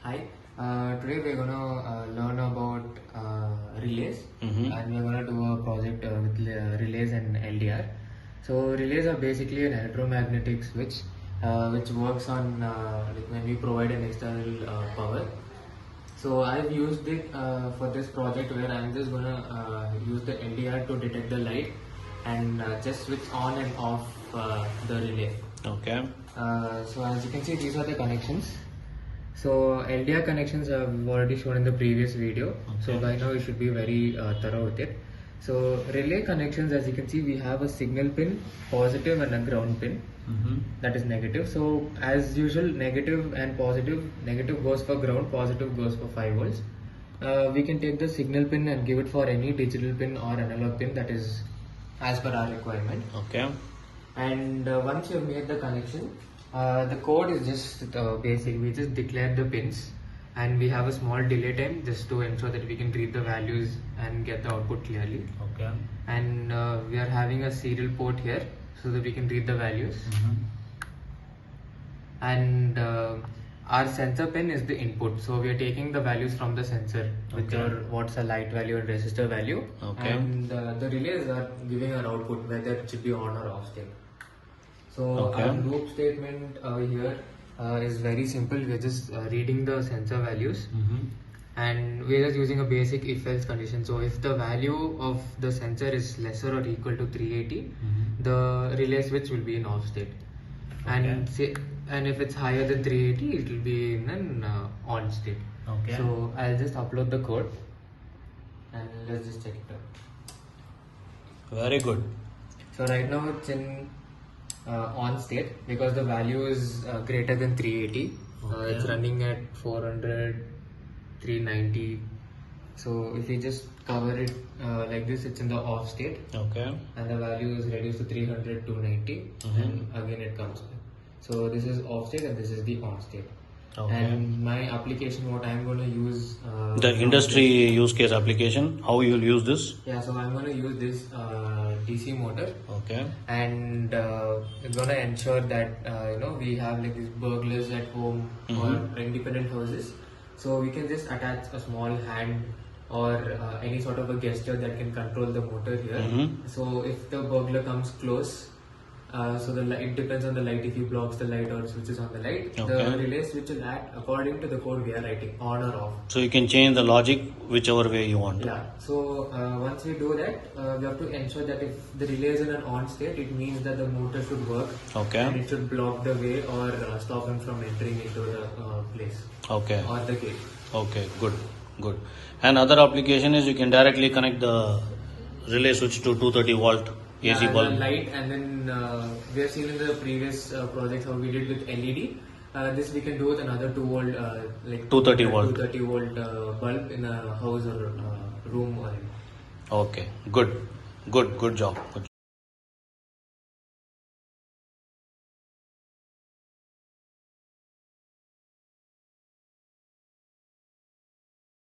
Hi. Today we're gonna learn about relays, and we're gonna do a project with relays and LDR. So relays are basically an electromagnetic switch which works on like when we provide an external power. So I've used it for this project where I'm just gonna use the LDR to detect the light and just switch on and off the relay. Okay. So as you can see, these are the connections. So LDR connections I've already shown in the previous video. Okay. So by now you should be very thorough with it. So relay connections, as you can see, we have a signal pin, positive, and a ground pin. That is negative. So as usual, negative and positive. Negative goes for ground, positive goes for 5 volts. We can take the signal pin and give it for any digital pin or analog pin, that is as per our requirement. Okay. And once you have made the connection, the code is just basic. We just declare the pins and we have a small delay time just to ensure that we can read the values and get the output clearly. Okay. And we are having a serial port here so that we can read the values. And our sensor pin is the input, so we are taking the values from the sensor, which Okay. are what's a light value and resistor value. Okay. And the relays are giving an output whether it should be on or off state. So Okay. our loop statement here is very simple. We're just reading the sensor values, and we're just using a basic if-else condition. So if the value of the sensor is lesser or equal to 380, the relay switch will be in off state. And if it's higher than 380, it will be in an on state. Okay. So I'll just upload the code and let's just check it out. Very good. So right now it's in on state because the value is greater than 380. It's running at 400, 390. So if we just cover it like this, it's in the off state. Okay. And the value is reduced to 300, 290, and again it comes back. So this is off state and this is the on state. Okay. And my application, what I'm going to use The industry use case application, how you will use this? Yeah, so I'm going to use this DC motor. Okay. And it's going to ensure that we have like these burglars at home or independent houses, so we can just attach a small hand or any sort of a gesture that can control the motor here. So if the burglar comes close, so the light, it depends on the light, if he blocks the light or switches on the light, the relay switch will act according to the code we are writing, on or off. So you can change the logic whichever way you want. Yeah, so once we do that, we have to ensure that if the relay is in an on state, it means that the motor should work. Okay. And it should block the way or stop him from entering into the place. Okay. Or the gate. Okay, good, good. And other application is you can directly connect the relay switch to 230 volt AC bulb. The light, and then we have seen in the previous projects how we did with LED. This we can do with another 2 volt, like 230 volt. 230 volt bulb in a house or room or anything. Okay, good job. Good.